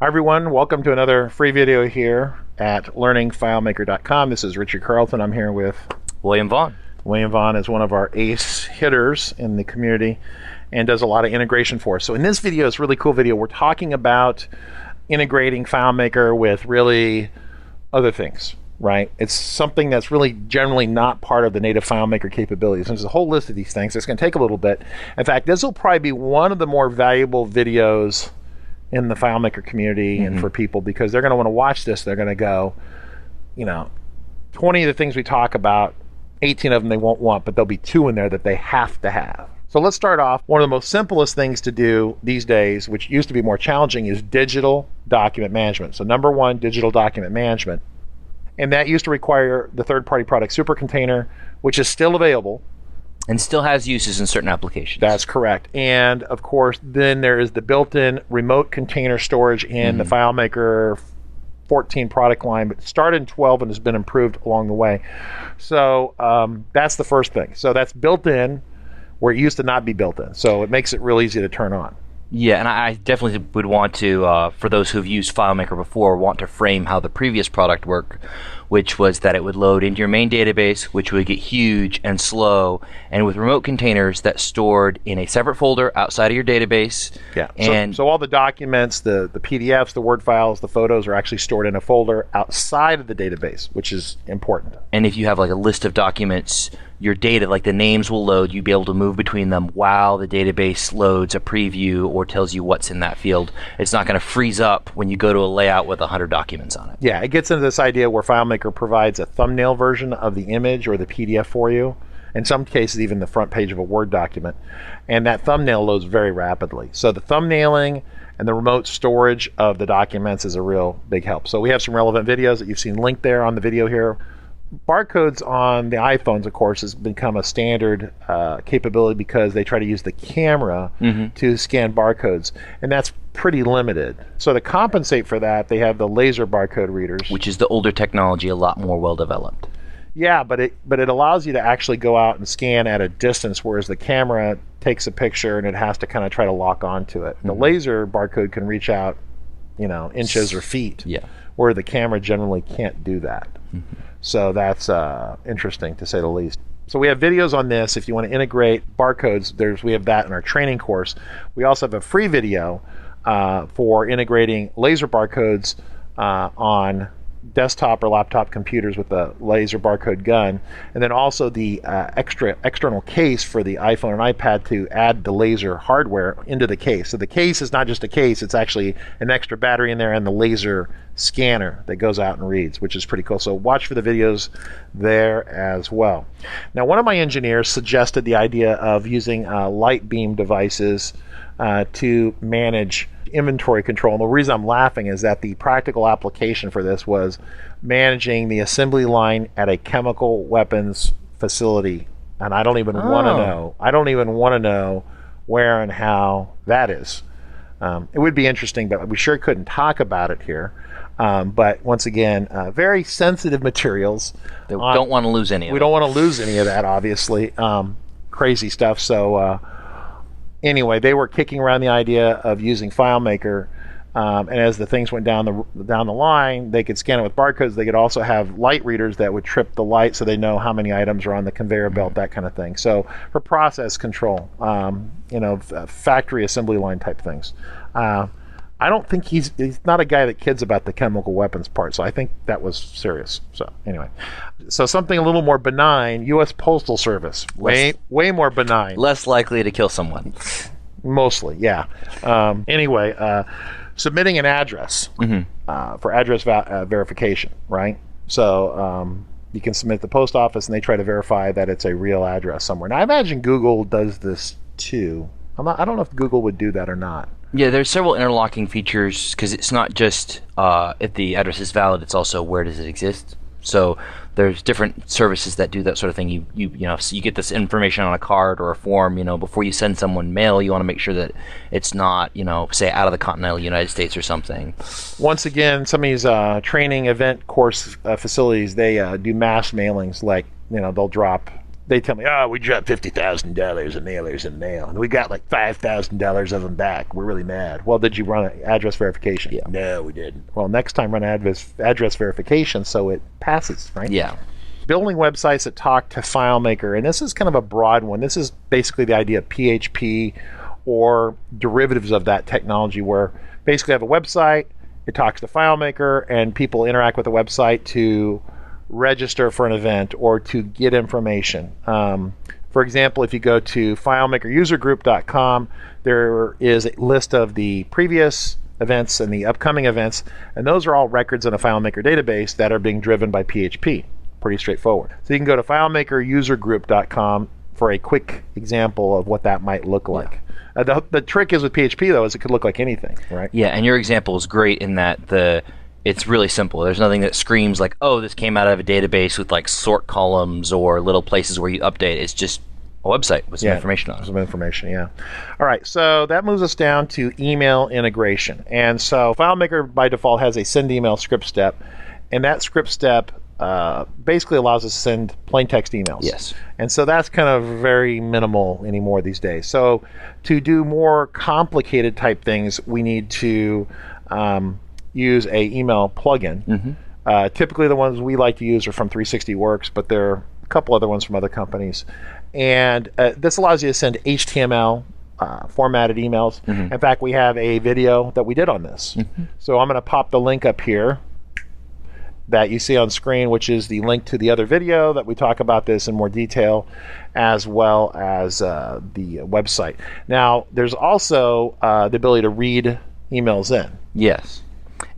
Hi everyone, welcome to another free video here at learningfilemaker.com. This is Richard Carlton. I'm here with William Vaughn. William Vaughn is one of our ace hitters in the community and does a lot of integration for us. So in this video, it's a really cool video. We're talking about integrating FileMaker with really other things, right? It's something that's really generally not part of the native FileMaker capabilities. There's a whole list of these things. It's going to take a little bit. In fact, this will probably be one of the more valuable videos in the FileMaker community and for people, because they're going to want to watch this. They're going to go, 20 of the things we talk about, 18 of them they won't want, but there'll be 2 in there that they have to have. So let's start off. One of the most simplest things to do these days, which used to be more challenging, is digital document management. So number 1, digital document management. And that used to require the third-party product Super Container, which is still available. And still has uses in certain applications. That's correct. And of course, then there is the built-in remote container storage in the FileMaker 14 product line, but started in 12 and has been improved along the way. So that's the first thing. So that's built in where it used to not be built in. So it makes it real easy to turn on. Yeah, and I definitely would want to, for those who've used FileMaker before, want to frame how the previous product worked, which was that it would load into your main database, which would get huge and slow, and with remote containers that stored in a separate folder outside of your database. Yeah. And so all the documents, the PDFs, the Word files, the photos are actually stored in a folder outside of the database, which is important. And if you have like a list of documents, your data, like the names will load, you'll be able to move between them while the database loads a preview or tells you what's in that field. It's not going to freeze up when you go to a layout with 100 documents on it. Yeah, it gets into this idea where FileMaker provides a thumbnail version of the image or the PDF for you. In some cases, even the front page of a Word document. And that thumbnail loads very rapidly. So the thumbnailing and the remote storage of the documents is a real big help. So we have some relevant videos that you've seen linked there on the video here. Barcodes on the iPhones, of course, has become a standard capability because they try to use the camera to scan barcodes, and that's pretty limited. So to compensate for that, they have the laser barcode readers, Which is the older technology, a lot more well developed. Yeah, but it allows you to actually go out and scan at a distance, whereas the camera takes a picture and it has to kind of try to lock onto it. The laser barcode can reach out, inches or feet, where the camera generally can't do that. So that's interesting, to say the least. So we have videos on this. If you want to integrate barcodes, we have that in our training course. We also have a free video for integrating laser barcodes on desktop or laptop computers with the laser barcode gun, and then also the external case for the iPhone and iPad to add the laser hardware into the case. So the case is not just a case, it's actually an extra battery in there and the laser scanner that goes out and reads, which is pretty cool. So watch for the videos there as well. Now, one of my engineers suggested the idea of using light beam devices to manage inventory control. And the reason I'm laughing is that the practical application for this was managing the assembly line at a chemical weapons facility. And I don't even want to know. I don't even want to know where and how that is. It would be interesting, but we sure couldn't talk about it here. But once again, very sensitive materials. They don't want to lose any of it. We don't want to lose any of that, obviously. Crazy stuff. So anyway, they were kicking around the idea of using FileMaker, and as the things went down the line, they could scan it with barcodes. They could also have light readers that would trip the light so they know how many items are on the conveyor belt, that kind of thing. So for process control, factory assembly line type things. I don't think he's not a guy that kids about the chemical weapons part, so I think that was serious. So anyway, so something a little more benign, U.S. Postal Service, way more benign. Less likely to kill someone. Mostly, yeah. Anyway, submitting an address for address verification, right? So you can submit the post office and they try to verify that it's a real address somewhere. Now I imagine Google does this too. I don't know if Google would do that or not. Yeah, there's several interlocking features because it's not just if the address is valid, it's also where does it exist. So there's different services that do that sort of thing. So you get this information on a card or a form. Before you send someone mail, you want to make sure that it's not, say out of the continental United States or something. Once again, some of these training event course facilities, they do mass mailings. Like they'll drop they tell me, oh, we dropped $50,000 of mailers in mail, and we got like $5,000 of them back. We're really mad. Well, did you run an address verification? Yeah. No, we didn't. Well, next time run address verification so it passes, right? Yeah. Building websites that talk to FileMaker, and this is kind of a broad one. This is basically the idea of PHP or derivatives of that technology, where basically I have a website, it talks to FileMaker, and people interact with the website to register for an event or to get information. For example, if you go to FileMakerUserGroup.com, there is a list of the previous events and the upcoming events, and those are all records in a FileMaker database that are being driven by PHP. Pretty straightforward. So you can go to FileMakerUserGroup.com for a quick example of what that might look like. The trick is with PHP, though, is it could look like anything, right? Yeah, and your example is great in that it's really simple. There's nothing that screams like, oh, this came out of a database with like sort columns or little places where you update. It's just a website with some information on it. Some information, yeah. All right, so that moves us down to email integration. And so FileMaker by default has a send email script step, and that script step basically allows us to send plain text emails. Yes. And so that's kind of very minimal anymore these days. So to do more complicated type things, we need to use a email plugin. Mm-hmm. Typically the ones we like to use are from 360works, but there are a couple other ones from other companies. And this allows you to send HTML formatted emails. Mm-hmm. In fact, we have a video that we did on this. Mm-hmm. So I'm going to pop the link up here that you see on screen, which is the link to the other video that we talk about this in more detail, as well as the website. Now, there's also the ability to read emails in. Yes.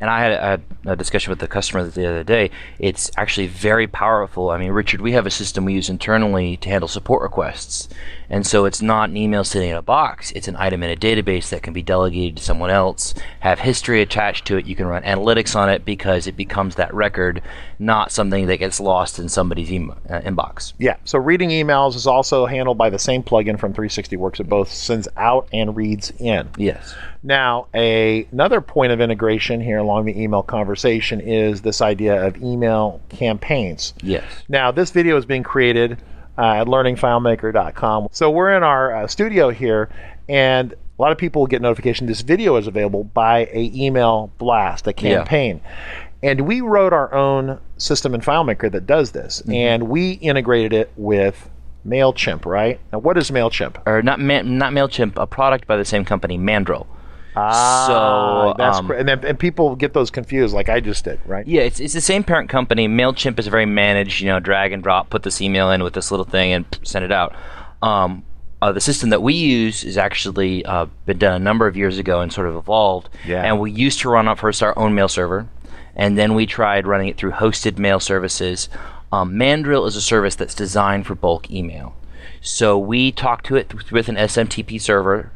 And I had a discussion with the customer the other day. It's actually very powerful. I mean, Richard, we have a system we use internally to handle support requests. And so it's not an email sitting in a box. It's an item in a database that can be delegated to someone else, have history attached to it. You can run analytics on it because it becomes that record, not something that gets lost in somebody's inbox. Yeah, so reading emails is also handled by the same plugin from 360works. It both sends out and reads in. Yes. Now, another point of integration here along the email conversation is this idea of email campaigns. Yes. Now, this video is being created at learningfilemaker.com. So we're in our studio here, and a lot of people get notification this video is available by a email blast, a campaign. Yeah. And we wrote our own system in FileMaker that does this, mm-hmm. and we integrated it with MailChimp, right? Now, what is MailChimp? Or not MailChimp, a product by the same company, Mandrill. So that's and people get those confused, like I just did, right? Yeah, it's the same parent company. MailChimp is very managed, drag and drop, put this email in with this little thing and send it out. The system that we use is actually been done a number of years ago and sort of evolved. Yeah. And we used to run up first our own mail server, and then we tried running it through hosted mail services. Mandrill is a service that's designed for bulk email. So we talk to it with an SMTP server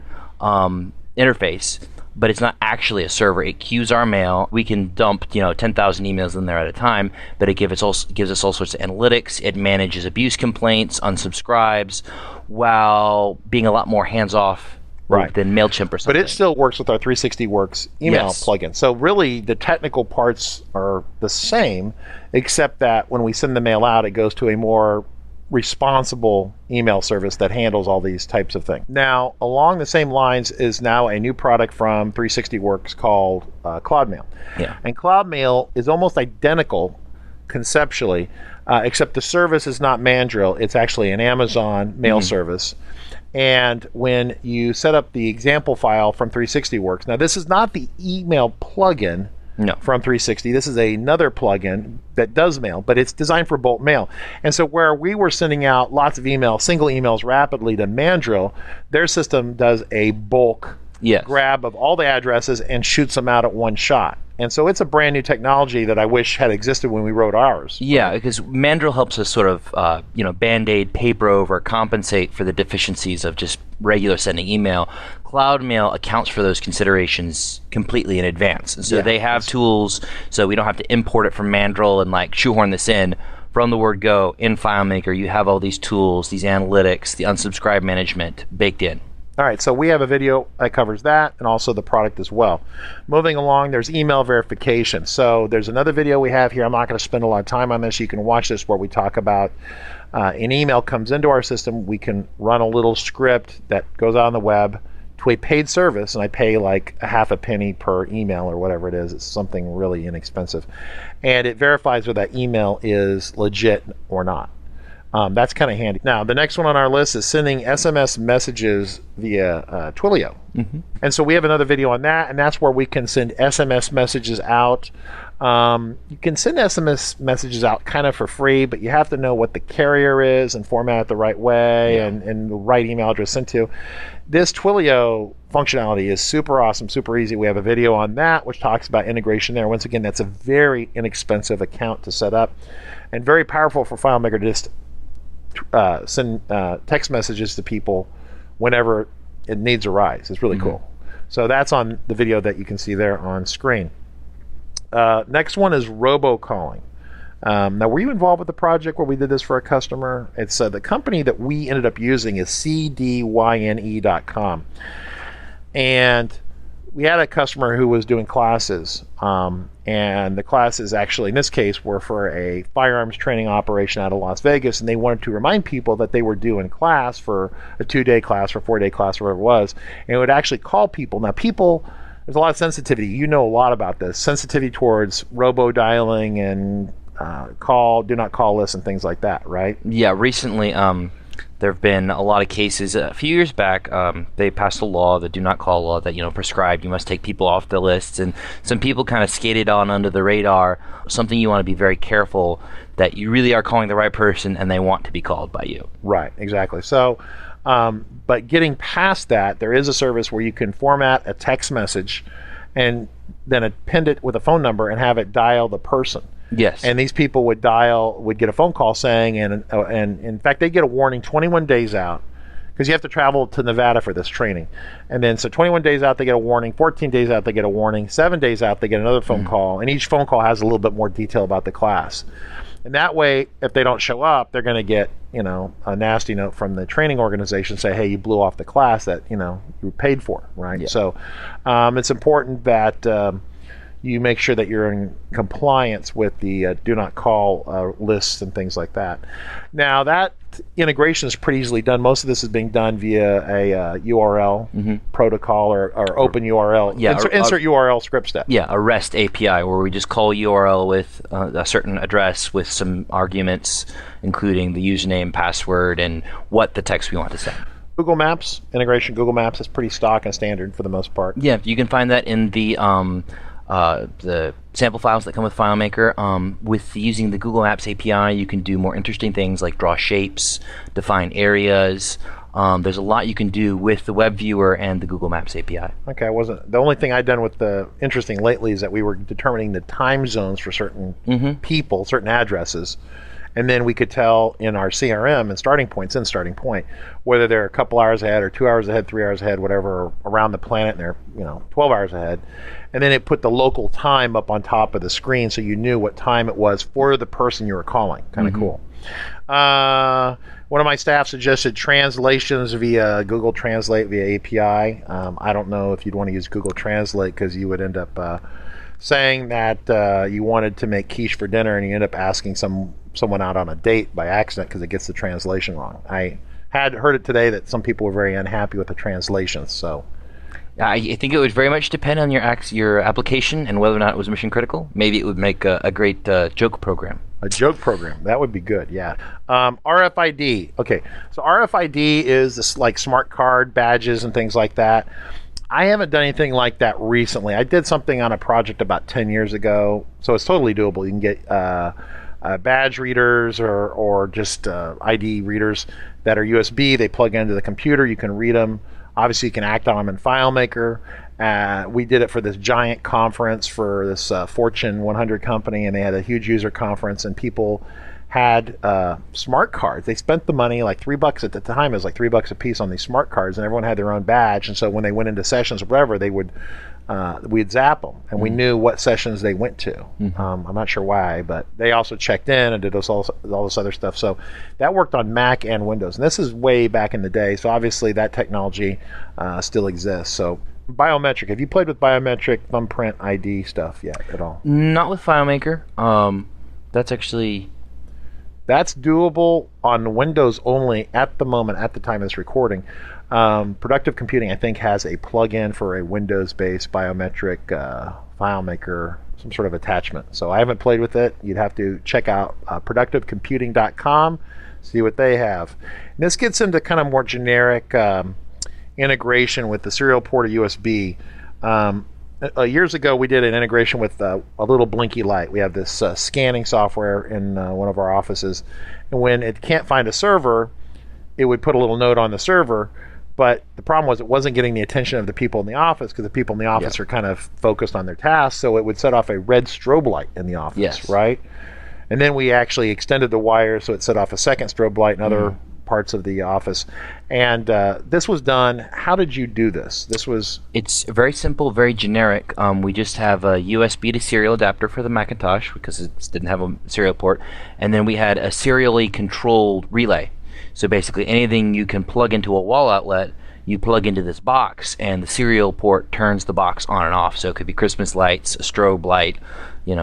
interface, but it's not actually a server. It queues our mail. We can dump 10,000 emails in there at a time, but it gives us all sorts of analytics. It manages abuse complaints, unsubscribes, while being a lot more hands-off than MailChimp or something. But it still works with our 360works email plugin. So really the technical parts are the same, except that when we send the mail out, it goes to a more responsible email service that handles all these types of things. Now, along the same lines is now a new product from 360works called CloudMail. Yeah. And CloudMail is almost identical conceptually, except the service is not Mandrill. It's actually an Amazon mail mm-hmm. service. And when you set up the example file from 360works, now this is not the email plugin from 360. This is another plugin that does mail, but it's designed for bulk mail. And so where we were sending out lots of emails, single emails rapidly to Mandrill, their system does a bulk grab of all the addresses and shoots them out at one shot. And so it's a brand new technology that I wish had existed when we wrote ours. Yeah, because Mandrill helps us sort of, Band-Aid, paper over, compensate for the deficiencies of just regular sending email. CloudMail accounts for those considerations completely in advance. And so they have tools, so we don't have to import it from Mandrill and shoehorn this in. From the word go in FileMaker, you have all these tools, these analytics, the unsubscribe management baked in. All right, so we have a video that covers that and also the product as well. Moving along, there's email verification. So there's another video we have here. I'm not going to spend a lot of time on this. You can watch this where we talk about an email comes into our system. We can run a little script that goes out on the web to a paid service, and I pay like a half a penny per email or whatever it is. It's something really inexpensive. And it verifies whether that email is legit or not. That's kind of handy. Now, the next one on our list is sending SMS messages via Twilio. Mm-hmm. And so we have another video on that, and that's where we can send SMS messages out. You can send SMS messages out kind of for free, but you have to know what the carrier is and format it the right way, and the right email address sent to. This Twilio functionality is super awesome, super easy. We have a video on that, which talks about integration there. Once again, that's a very inexpensive account to set up and very powerful for FileMaker to just send text messages to people whenever needs arise. It's really cool. So that's on the video that you can see there on screen. Next one is Robo-calling. Now, were you involved with the project where we did this for a customer? It's the company that we ended up using is cdyne.com. And we had a customer who was doing classes, and the classes actually, in this case, were for a firearms training operation out of Las Vegas, and they wanted to remind people that they were due in class for a 2-day class or 4-day class, whatever it was, and it would actually call people. Now, people, there's a lot of sensitivity. You know a lot about this. Sensitivity towards robo-dialing and do not call lists and things like that, right? Yeah, recently there have been a lot of cases. A few years back, they passed a law, the do not call law, that prescribed you must take people off the lists, and some people kind of skated on under the radar. Something you want to be very careful that you really are calling the right person and they want to be called by you. Right, exactly. So, but getting past that, there is a service where you can format a text message and then append it with a phone number and have it dial the person. Yes. And these people would get a phone call saying, and in fact, they get a warning 21 days out, because you have to travel to Nevada for this training. And then, so 21 days out, they get a warning. 14 days out, they get a warning. 7 days out, they get another phone call. And each phone call has a little bit more detail about the class. And that way, if they don't show up, they're going to get, a nasty note from the training organization say, hey, you blew off the class that, you paid for, right? Yeah. So it's important that you make sure that you're in compliance with the do not call lists and things like that. Now, that integration is pretty easily done. Most of this is being done via a URL protocol or open URL. Yeah, insert URL script step. Yeah, a REST API where we just call URL with a certain address with some arguments, including the username, password, and what the text we want to send. Google Maps integration. Google Maps is pretty stock and standard for the most part. Yeah, you can find that in the sample files that come with FileMaker. With using the Google Maps API, you can do more interesting things like draw shapes, define areas. There's a lot you can do with the web viewer and the Google Maps API. Okay, the only thing I've done with the interesting lately is that we were determining the time zones for certain people, certain addresses. And then we could tell in our CRM and starting point, whether they're a couple hours ahead or 2 hours ahead, 3 hours ahead, whatever, around the planet, and they're 12 hours ahead. And then it put the local time up on top of the screen so you knew what time it was for the person you were calling. Kind of cool. One of my staff suggested translations via Google Translate via API. I don't know if you'd want to use Google Translate because you would end up saying that you wanted to make quiche for dinner and you end up asking someone out on a date by accident because it gets the translation wrong. I had heard it today that some people were very unhappy with the translations. So I think it would very much depend on your application and whether or not it was mission critical. Maybe it would make a great joke program. A joke program. That would be good, yeah. RFID. Okay, so RFID is this like smart card badges and things like that. I haven't done anything like that recently. I did something on a project about 10 years ago, so it's totally doable. You can get badge readers or just ID readers that are USB. They plug into the computer. You can read them. Obviously, you can act on them in FileMaker. We did it for this giant conference for this Fortune 100 company, and they had a huge user conference, and people had smart cards. They spent the money, like $3 at the time. It was like $3 a piece on these smart cards, and everyone had their own badge. And so when they went into sessions or whatever, they would we'd zap them, and we knew what sessions they went to. I'm not sure why, but they also checked in and did all this other stuff. So that worked on Mac and Windows, and this is way back in the day. So obviously that technology still exists. So biometric. Have you played with biometric thumbprint ID stuff yet at all? Not with FileMaker. That's doable on Windows only at the moment, at the time of this recording. Productive Computing, I think, has a plugin for a Windows-based biometric FileMaker, some sort of attachment. So I haven't played with it. You'd have to check out productivecomputing.com, see what they have. And this gets into kind of more generic integration with the serial port or USB. Years ago, we did an integration with a little blinky light. We have this scanning software in one of our offices, and when it can't find a server, it would put a little note on the server. But the problem was it wasn't getting the attention of the people in the office, because the people in the office are kind of focused on their tasks, so it would set off a red strobe light in the office, right? And then we actually extended the wire so it set off a second strobe light in other parts of the office. And this was done. How did you do this? It's very simple, very generic. We just have a USB to serial adapter for the Macintosh, because it didn't have a serial port, and then we had a serially controlled relay. So basically anything you can plug into a wall outlet, you plug into this box, and the serial port turns the box on and off. So it could be Christmas lights, a strobe light,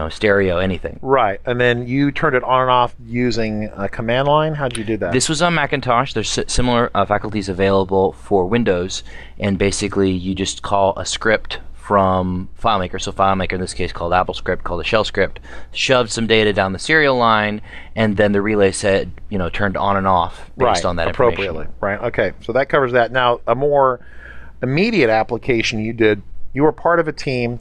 stereo, anything. Right. And then you turned it on and off using a command line? How'd you do that? This was on Macintosh. There's similar faculties available for Windows, and basically you just call a script from FileMaker. So FileMaker, in this case, called AppleScript, called a shell script, shoved some data down the serial line, and then the relay said, turned on and off based on that appropriately. information. Right. Okay. So that covers that. Now, a more immediate application you were part of a team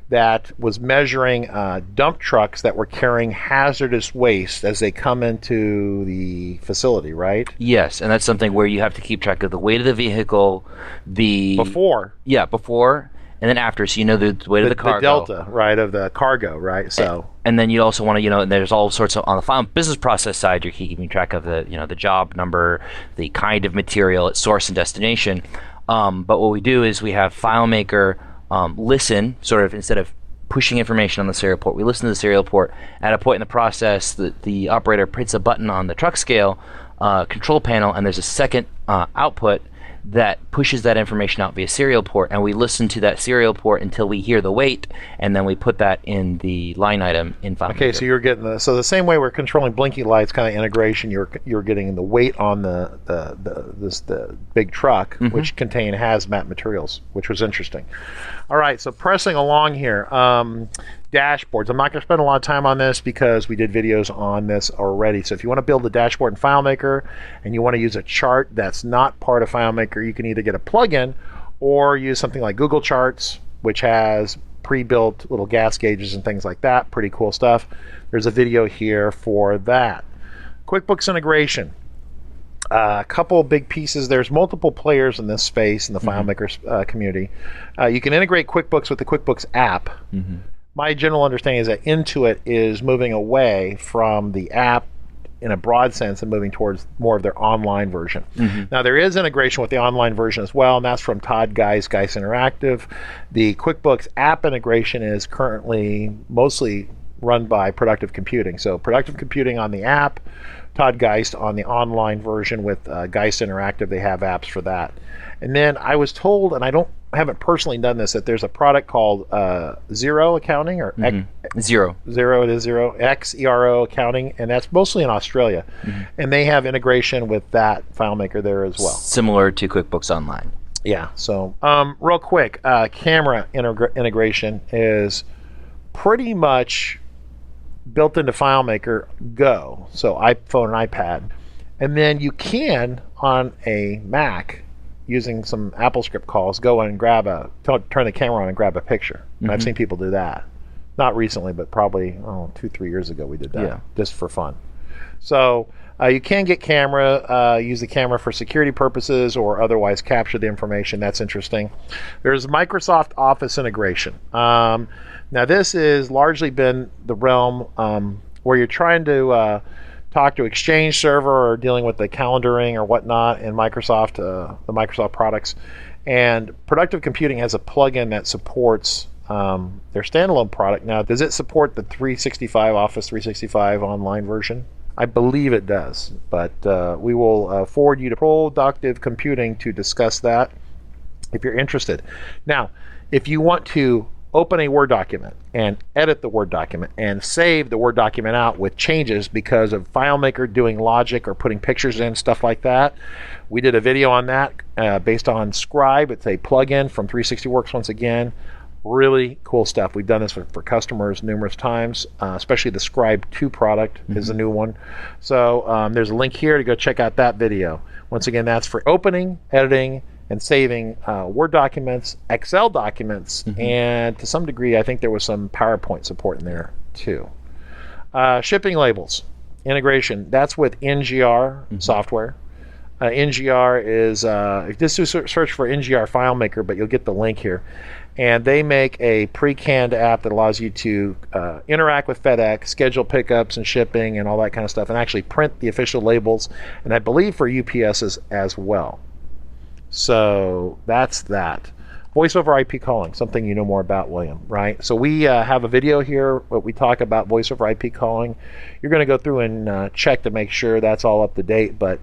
that was measuring dump trucks that were carrying hazardous waste as they come into the facility, right? Yes, and that's something where you have to keep track of the weight of the vehicle, before, and then after, so the weight of the cargo. The delta, right, of the cargo, right? So, and then you also want to, and there's all sorts of, on the file business process side, you're keeping track of the, the job number, the kind of material, its source and destination. But what we do is we have FileMaker listen, sort of, instead of pushing information on the serial port, we listen to the serial port. At a point in the process, the operator hits a button on the truck scale control panel, and there's a second output that pushes that information out via serial port, and we listen to that serial port until we hear the weight, and then we put that in the line item in FileMaker. Okay, so you're getting the same way we're controlling blinky lights kind of integration, you're getting the weight on the big truck, which contain hazmat materials, which was interesting. All right, so pressing along here, dashboards. I'm not going to spend a lot of time on this because we did videos on this already. So if you want to build a dashboard in FileMaker and you want to use a chart that's not part of FileMaker, you can either get a plugin or use something like Google Charts, which has pre-built little gas gauges and things like that. Pretty cool stuff. There's a video here for that. QuickBooks integration. A couple of big pieces. There's multiple players in this space in the FileMaker community. You can integrate QuickBooks with the QuickBooks app. My general understanding is that Intuit is moving away from the app in a broad sense and moving towards more of their online version. Now, there is integration with the online version as well, and that's from Todd Geist Interactive. The QuickBooks app integration is currently mostly run by Productive Computing. So Productive Computing on the app, Todd Geist on the online version with Geist Interactive. They have apps for that. And then I was told, and I haven't personally done this, that there's a product called Xero Accounting, or Xero. Xero Accounting, and that's mostly in Australia. And they have integration with that FileMaker there as well. Similar to QuickBooks Online. Yeah. So real quick, camera integration is pretty much built into FileMaker Go, so iPhone and iPad. And then you can, on a Mac, using some AppleScript calls, go in and turn the camera on and grab a picture. And I've seen people do that. Not recently, but probably 2-3 years ago we did that, just for fun. So you can get use the camera for security purposes or otherwise capture the information. That's interesting. There's Microsoft Office integration. Now this has largely been the realm where you're trying to talk to Exchange Server or dealing with the calendaring or whatnot in Microsoft, the Microsoft products. And Productive Computing has a plugin that supports their standalone product. Now, does it support the 365 Office 365 online version? I believe it does, but we will forward you to Productive Computing to discuss that if you're interested. Now, if you want to open a Word document and edit the Word document and save the Word document out with changes because of FileMaker doing logic or putting pictures in, stuff like that, we did a video on that based on Scribe. It's a plugin from 360works once again. Really cool stuff. We've done this for customers numerous times, especially the Scribe 2 product is a new one. So there's a link here to go check out that video. Once again, that's for opening, editing, and saving Word documents, Excel documents, and to some degree, I think there was some PowerPoint support in there too. Shipping labels, integration, that's with NGR software. NGR is, just search for NGR FileMaker, but you'll get the link here. And they make a pre-canned app that allows you to interact with FedEx, schedule pickups and shipping and all that kind of stuff, and actually print the official labels, and I believe for UPSs as well. So that's that. Voice over IP calling, something you know more about, William, right? So we have a video here where we talk about voice over IP calling. You're going to go through and check to make sure that's all up to date, but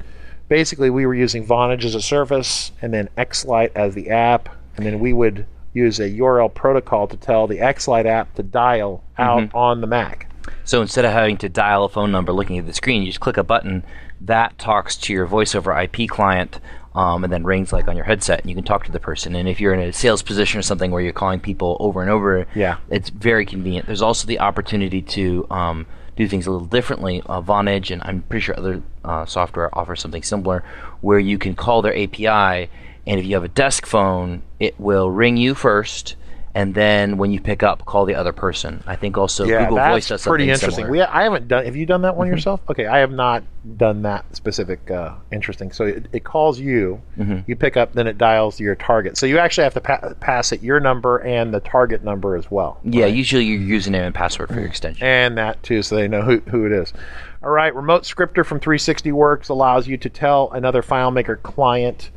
basically we were using Vonage as a service and then XLite as the app, and then we would use a URL protocol to tell the XLite app to dial out on the Mac. So instead of having to dial a phone number looking at the screen, you just click a button that talks to your voice over IP client and then rings like on your headset, and you can talk to the person. And if you're in a sales position or something where you're calling people over and over, it's very convenient. There's also the opportunity to do things a little differently. Vonage, and I'm pretty sure other software offers something similar, where you can call their API, and if you have a desk phone, it will ring you first, and then when you pick up, call the other person. I think also Google Voice does something pretty interesting. similar. I haven't done. Have you done that one yourself? Okay, I have not done that specific. Interesting. So it calls you. You pick up, then it dials your target. So you actually have to pass it your number and the target number as well. Yeah, right? Usually your username and password for your extension. And that too, so they know who it is. All right, Remote Scripter from 360works allows you to tell another FileMaker client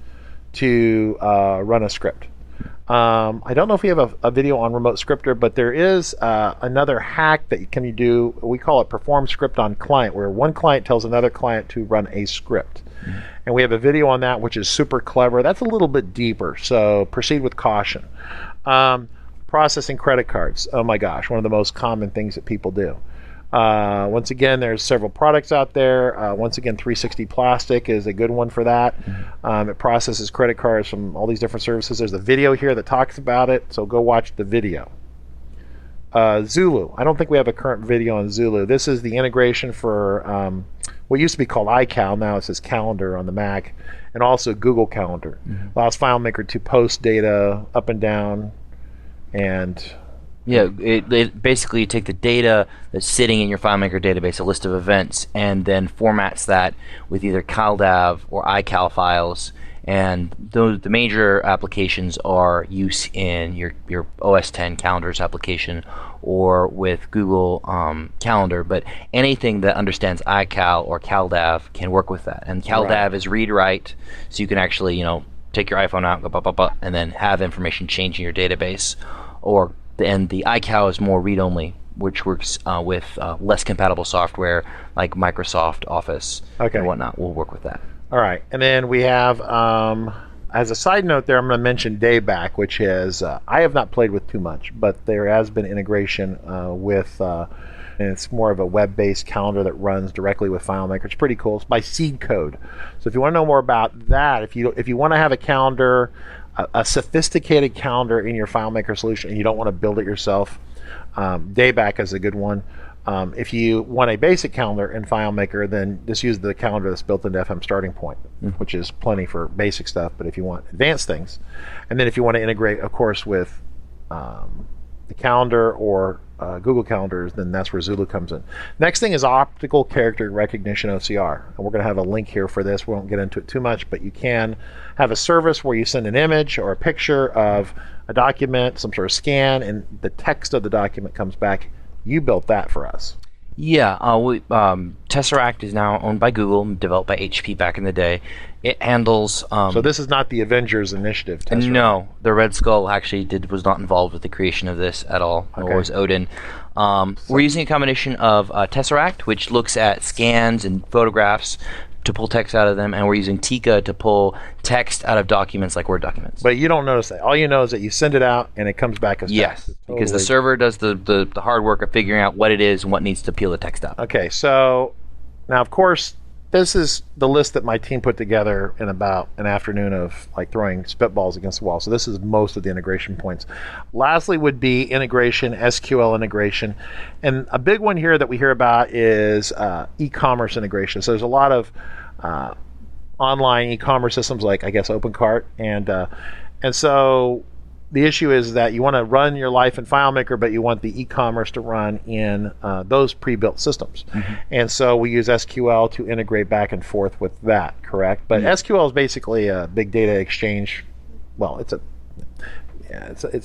to run a script. I don't know if we have a video on Remote Scripter, but there is another hack that you can do. We call it Perform Script on Client, where one client tells another client to run a script. And we have a video on that, which is super clever. That's a little bit deeper, so proceed with caution. Processing credit cards. Oh my gosh, one of the most common things that people do. Once again, there's several products out there. Once again, 360 Plastic is a good one for that. It processes credit cards from all these different services. There's a video here that talks about it, so go watch the video. Zulu. I don't think we have a current video on Zulu. This is the integration for what used to be called iCal. Now it says Calendar on the Mac, and also Google Calendar. Allows FileMaker to post data up and down, and it basically you take the data that's sitting in your FileMaker database, a list of events, and then formats that with either CalDAV or iCal files. And the major applications are use in your OS 10 calendars application or with Google Calendar, but anything that understands iCal or CalDAV can work with that. And CalDAV is read-write, so you can actually take your iPhone out, go, and then have information change in your database. And the iCal is more read-only, which works with less compatible software like Microsoft Office and whatnot. We'll work with that. All right. And then we have, as a side note there, I'm going to mention Dayback, which is, I have not played with too much, but there has been integration with, and it's more of a web-based calendar that runs directly with FileMaker. It's pretty cool. It's by Seed Code. So if you want to know more about that, if you want to have a calendar, a sophisticated calendar in your FileMaker solution and you don't want to build it yourself, Dayback is a good one. If you want a basic calendar in FileMaker, then just use the calendar that's built into FM Starting Point, which is plenty for basic stuff, but if you want advanced things, and then if you want to integrate, of course, with the calendar or Google Calendars, then that's where Zulu comes in. Next thing is optical character recognition OCR, and we're going to have a link here for this. We won't get into it too much, but you can have a service where you send an image or a picture of a document, some sort of scan, and the text of the document comes back. You built that for us. Yeah, Tesseract is now owned by Google, developed by HP back in the day. It handles. So this is not the Avengers Initiative Tesseract. No, the Red Skull actually was not involved with the creation of this at all, nor was Odin. We're using a combination of Tesseract, which looks at scans and photographs to pull text out of them, and we're using Tika to pull text out of documents like Word documents. But you don't notice that. All you know is that you send it out and it comes back as text. Yes, because the server does the hard work of figuring out what it is and what needs to peel the text out. Okay, so now of course this is the list that my team put together in about an afternoon of like throwing spitballs against the wall. So this is most of the integration points. Lastly would be integration, SQL integration. And a big one here that we hear about is e-commerce integration. So there's a lot of online e-commerce systems like I guess OpenCart. And so the issue is that you want to run your life in FileMaker, but you want the e-commerce to run in those pre-built systems. Mm-hmm. And so we use SQL to integrate back and forth with that, correct? But SQL is basically a big data exchange. Well, it's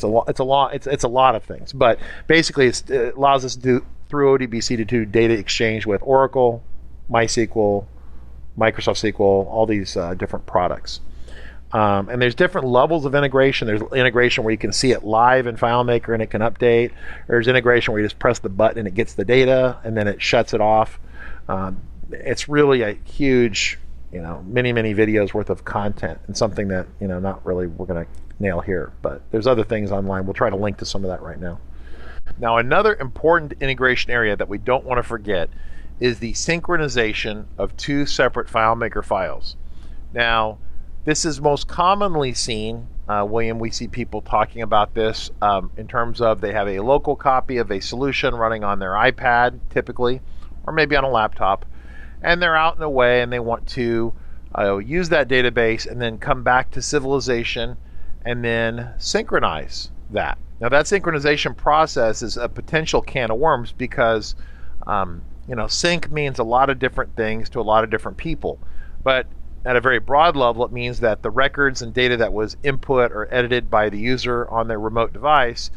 a lot of things. But basically, it allows us to do through ODBC to do data exchange with Oracle, MySQL, Microsoft SQL, all these different products. And there's different levels of integration. There's integration where you can see it live in FileMaker and it can update. There's integration where you just press the button and it gets the data and then it shuts it off. It's really a huge, many videos worth of content and something that, not really we're going to nail here. But there's other things online. We'll try to link to some of that right now. Now, another important integration area that we don't want to forget is the synchronization of two separate FileMaker files. Now, this is most commonly seen, William, we see people talking about this in terms of they have a local copy of a solution running on their iPad, typically, or maybe on a laptop, and they're out and away and they want to use that database and then come back to civilization and then synchronize that. Now, that synchronization process is a potential can of worms because, sync means a lot of different things to a lot of different people. But at a very broad level, it means that the records and data that was input or edited by the user on their remote device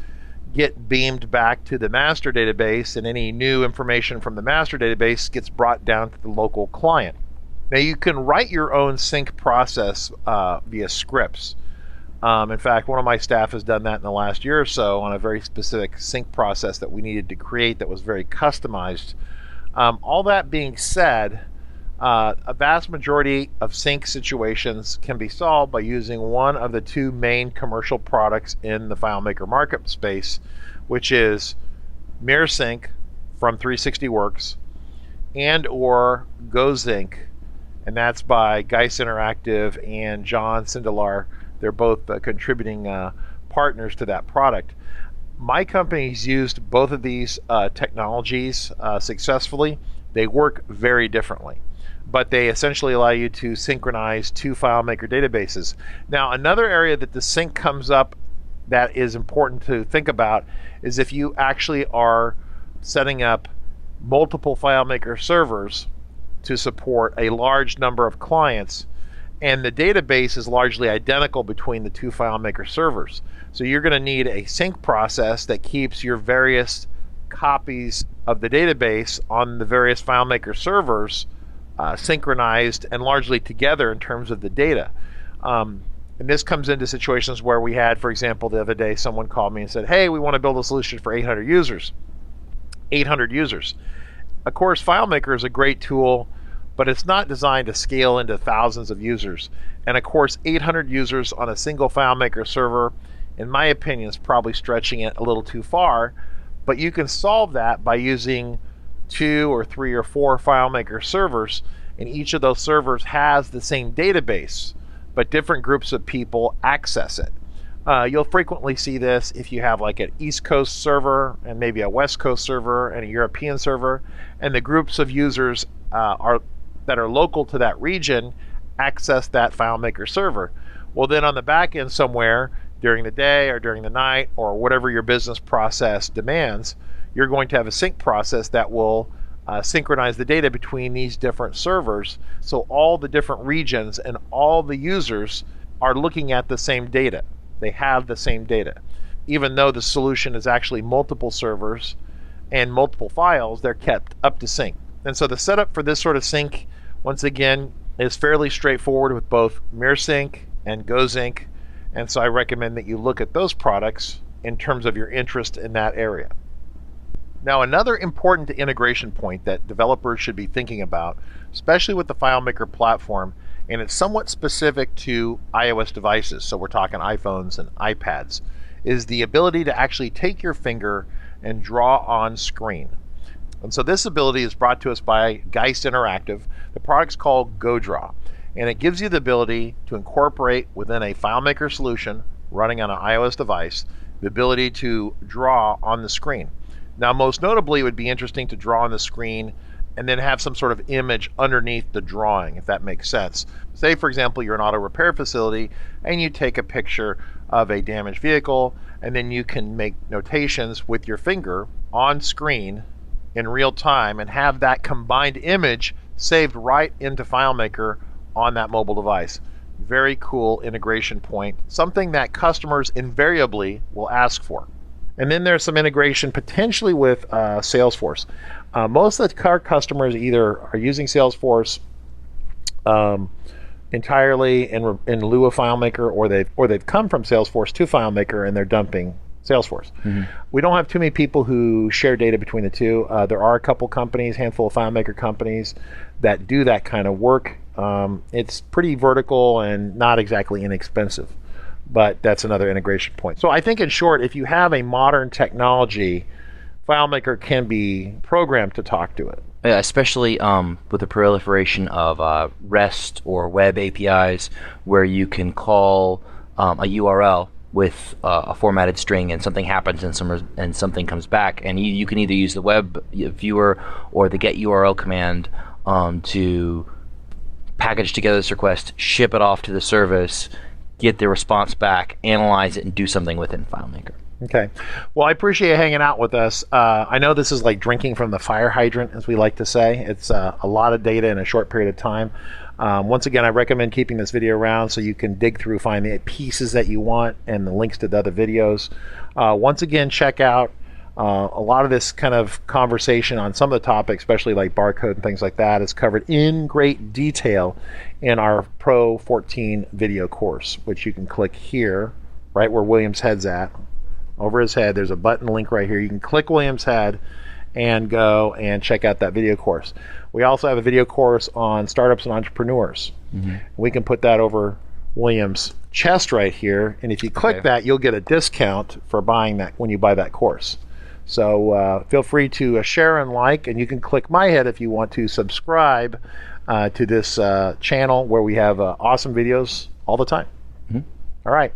get beamed back to the master database, and any new information from the master database gets brought down to the local client. Now, you can write your own sync process via scripts. In fact, one of my staff has done that in the last year or so on a very specific sync process that we needed to create that was very customized. All that being said, a vast majority of sync situations can be solved by using one of the two main commercial products in the FileMaker market space, which is MirrorSync from 360works and or GoSync, and that's by Geis Interactive and John Sindelar. They're both contributing partners to that product. My company's used both of these technologies successfully. They work very differently, but they essentially allow you to synchronize two FileMaker databases. Now, another area that the sync comes up that is important to think about is if you actually are setting up multiple FileMaker servers to support a large number of clients, and the database is largely identical between the two FileMaker servers. So you're going to need a sync process that keeps your various copies of the database on the various FileMaker servers synchronized and largely together in terms of the data. And this comes into situations where we had, for example, the other day someone called me and said, hey, we want to build a solution for 800 users. 800 users. Of course, FileMaker is a great tool, but it's not designed to scale into thousands of users. And of course, 800 users on a single FileMaker server, in my opinion, is probably stretching it a little too far. But you can solve that by using 2 or 3 or 4 FileMaker servers, and each of those servers has the same database, but different groups of people access it. You'll frequently see this if you have like an East Coast server and maybe a West Coast server and a European server, and the groups of users that are local to that region access that FileMaker server. Well, then on the back end somewhere during the day or during the night or whatever your business process demands, you're going to have a sync process that will synchronize the data between these different servers, so all the different regions and all the users are looking at the same data. They have the same data. Even though the solution is actually multiple servers and multiple files, they're kept up to sync. And so the setup for this sort of sync, once again, is fairly straightforward with both MirrorSync and GoSync. And so I recommend that you look at those products in terms of your interest in that area. Now, another important integration point that developers should be thinking about, especially with the FileMaker platform, and it's somewhat specific to iOS devices, so we're talking iPhones and iPads, is the ability to actually take your finger and draw on screen. And so this ability is brought to us by Geist Interactive. The product's called GoDraw, and it gives you the ability to incorporate within a FileMaker solution running on an iOS device the ability to draw on the screen. Now, most notably, it would be interesting to draw on the screen and then have some sort of image underneath the drawing, if that makes sense. Say, for example, you're an auto repair facility and you take a picture of a damaged vehicle, and then you can make notations with your finger on screen in real time and have that combined image saved right into FileMaker on that mobile device. Very cool integration point, something that customers invariably will ask for. And then there's some integration potentially with Salesforce. Most of the car customers either are using Salesforce entirely in lieu of FileMaker, or they've come from Salesforce to FileMaker and they're dumping Salesforce. Mm-hmm. We don't have too many people who share data between the two. There are a couple companies, handful of FileMaker companies that do that kind of work. It's pretty vertical and not exactly inexpensive, but that's another integration point. So I think in short, if you have a modern technology, FileMaker can be programmed to talk to it. Yeah, especially with the proliferation of REST or web APIs, where you can call a URL with a formatted string, and something happens and something comes back, and you can either use the web viewer or the get URL command to package together this request, ship it off to the service, get the response back, analyze it, and do something with it in FileMaker. Okay. Well, I appreciate you hanging out with us. I know this is like drinking from the fire hydrant, as we like to say. It's a lot of data in a short period of time. Once again, I recommend keeping this video around so you can dig through, find the pieces that you want and the links to the other videos. Once again, check out a lot of this kind of conversation on some of the topics, especially like barcode and things like that, is covered in great detail in our Pro 14 video course, which you can click here, right where William's head's at. Over his head, there's a button link right here. You can click William's head and go and check out that video course. We also have a video course on startups and entrepreneurs. Mm-hmm. We can put that over William's chest right here, and if you click that, you'll get a discount for buying that when you buy that course. So feel free to share and like, and you can click my head if you want to subscribe to this channel where we have awesome videos all the time. Mm-hmm. All right.